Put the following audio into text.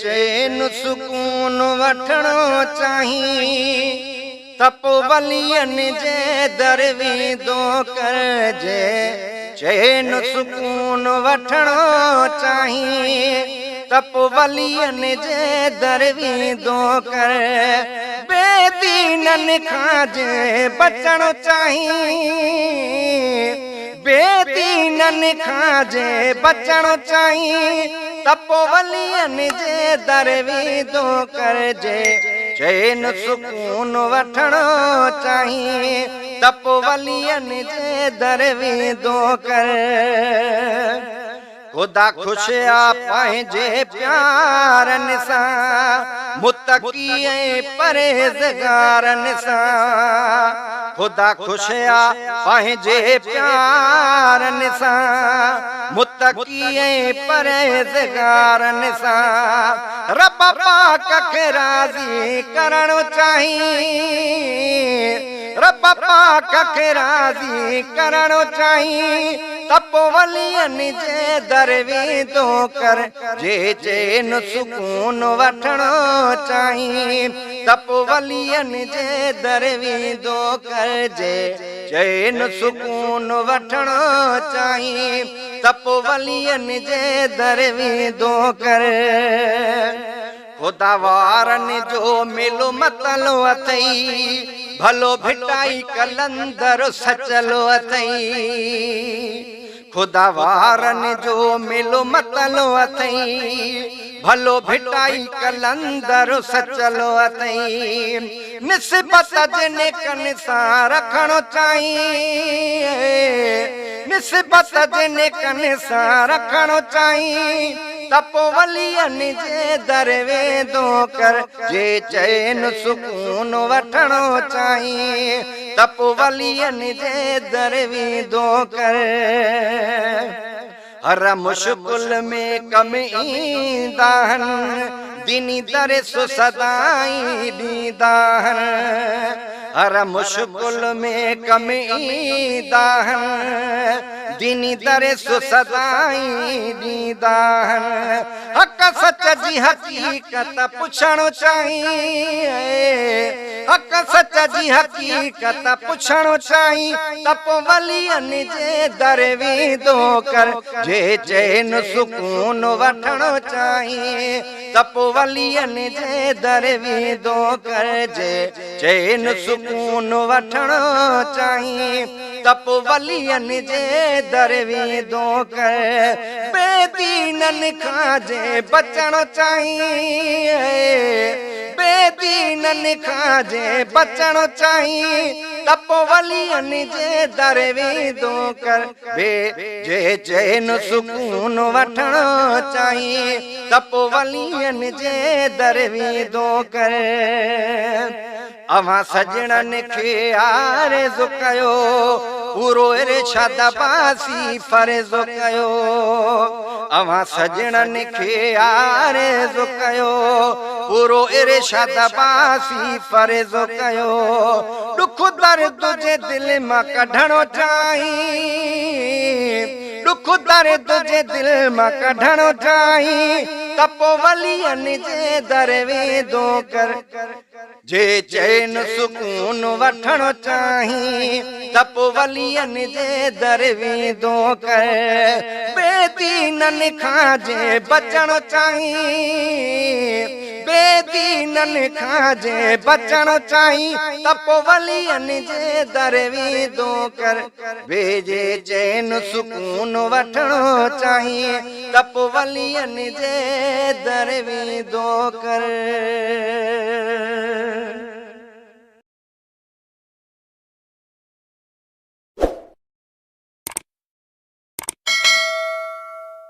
चैन सुकून वठणो चाही तपोवलियन जे दरवीदो कर जे चैन सुकून वठणो चाही तपोवलियन जे दरवीदो कर बेदीनन खां जे बचणो चाही बेदीनन खां जे बचणो चाही तपोवलियन जे दरवीदो कर जे चैन सुकून वठणो चाही तपोवलियन जे दरवीदो कर खुदा खुश आ पंहिंजे प्यारन सां मुतकी ऐं परहेज़गारन सां खुदा खुश आ पंहिंजे प्यारन सां मुतकी ऐं परहेज़गारन सां रब पाक खे राज़ी करणो चाही रब पाक खे राज़ी करणो चाही तपोवलियन जे दरवीदो कर जे चैन सुकून वठणो चाही तपोवलियन जे दरवीदो कर जे चैन सुकून वठणो चाही तपोवलियन जे दरवीदो कर खुदा वारन जो मिलो मतलो अथई भलो भिटाई कलंदर सचलो अथई खुदा वारन जो मिलो मतलो अथई भलो भिटाई कलंदर सचलो अथई निस्बत जने कन सां रखणो चाही निस्बत जने कन सां रखणो चाही तपोवलियन जे दरवीदो कर जे चैन सुकून वठणो चाही तपोवलियन जे दरवीदो कर हर मुश्किल में कम ईंदा आहिनि दीनी दर सदाई ॾींदा आहिनि हर मुश्किल में कम ईंदा आहिनि दीनी दर सदाई ॾींदा आहिनि हक़ सच जी हक़ीक़त पुछणो चाही हक़ सच जी हक़ीक़त पुछणो चाही तपोवलियन जे दरवीदो कर जे चैन सुकून वठणो चाही तपोवलियन जे दरवीदो कर जे चैन सुकून वठणो चाही तपोवलियन जे दरवीदो कर बेदीनन खां जे बचणो चाही बेदीनन खां जे बचणो चाही तपोवलियन जे दरवीदो कर जे चैन सुकून वठणो चाही तपोवलियन जे दरवीदो कर अवां सजणन खे आरज़ू कयो पूरो इरशाद बासी फर्ज़ कयो अवां सजणन खे आरज़ू कयो पूरो इरशाद बासी फर्ज़ कयो दुख दर्द जे दिल मां कढणो चाही दुख दर्द जे दिल मां कढणो चाही तपोवलियन जे दरवीदो कर जे चैन सुकून वठणो चाही तपोवलियन जे दरवीदो कर बेदीनन खां जे बचणो चाही बेदीनन खां जे बचणो चाही तपोवलियन जे दरवीदो कर जे चैन सुकून वठणो चाही तपोवलियन जे दरवीदो कर।